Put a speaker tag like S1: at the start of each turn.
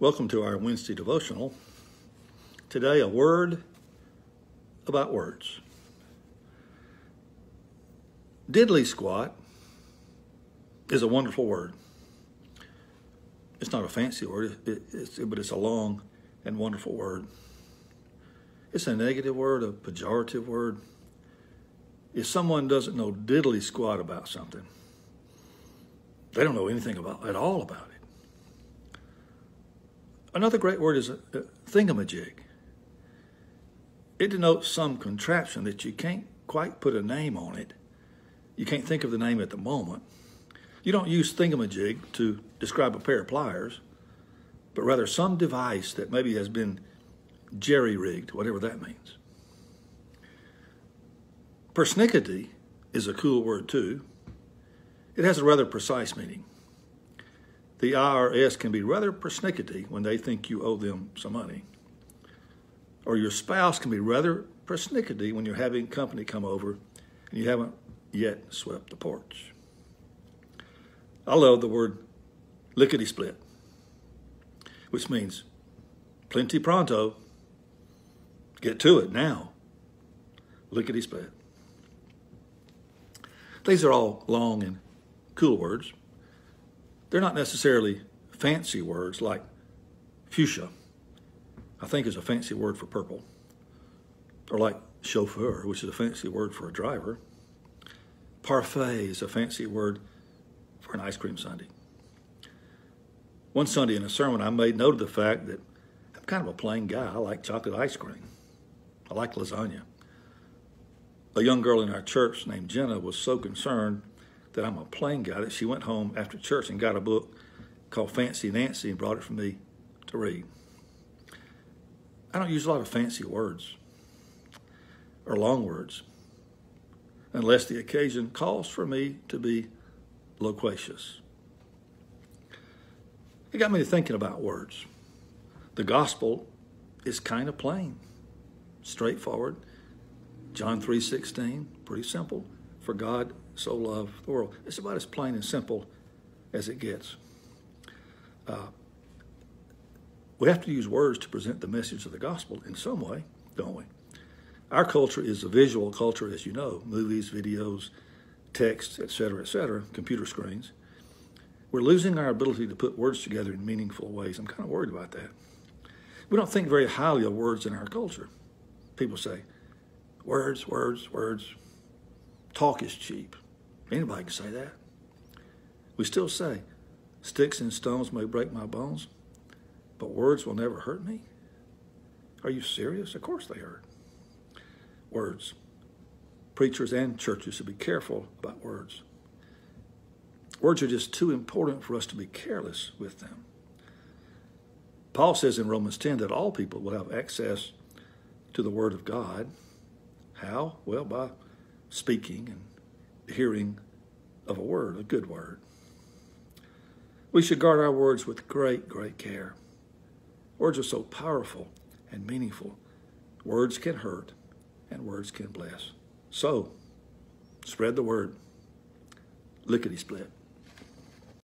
S1: Welcome to our Wednesday devotional. Today, a word about words. Diddly squat is a wonderful word. It's not a fancy word, but it's a long and wonderful word. It's a negative word, a pejorative word. If someone doesn't know diddly squat about something, they don't know anything at all about it. Another great word is a thingamajig. It denotes some contraption that you can't quite put a name on it. You can't think of the name at the moment. You don't use thingamajig to describe a pair of pliers, but rather some device that maybe has been jerry-rigged, whatever that means. Persnickety is a cool word too. It has a rather precise meaning. The IRS can be rather persnickety when they think you owe them some money. Or your spouse can be rather persnickety when you're having company come over and you haven't yet swept the porch. I love the word lickety-split, which means plenty pronto, get to it now, lickety-split. These are all long and cool words. They're not necessarily fancy words like fuchsia, I think is a fancy word for purple, or like chauffeur, which is a fancy word for a driver. Parfait is a fancy word for an ice cream sundae. One Sunday in a sermon, I made note of the fact that I'm kind of a plain guy. I like chocolate ice cream. I like lasagna. A young girl in our church named Jenna was so concerned that I'm a plain guy that she went home after church and got a book called Fancy Nancy and brought it for me to read. I don't use a lot of fancy words or long words unless the occasion calls for me to be loquacious. It got me to thinking about words. The gospel is kind of plain, straightforward. John 3:16, pretty simple. For God so loved the world. It's about as plain and simple as it gets. We have to use words to present the message of the gospel in some way, don't we? Our culture is a visual culture, as you know, movies, videos, text, etc., computer screens. We're losing our ability to put words together in meaningful ways. I'm kind of worried about that. We don't think very highly of words in our culture. People say, words. Talk is cheap. Anybody can say that. We still say, sticks and stones may break my bones, but words will never hurt me. Are you serious? Of course they hurt. Words. Preachers and churches should be careful about words. Words are just too important for us to be careless with them. Paul says in Romans 10 that all people will have access to the Word of God. How? Well, by speaking and hearing of a word, a good word. We should guard our words with great, great care. Words are so powerful and meaningful. Words can hurt and words can bless. So, spread the word. Lickety-split.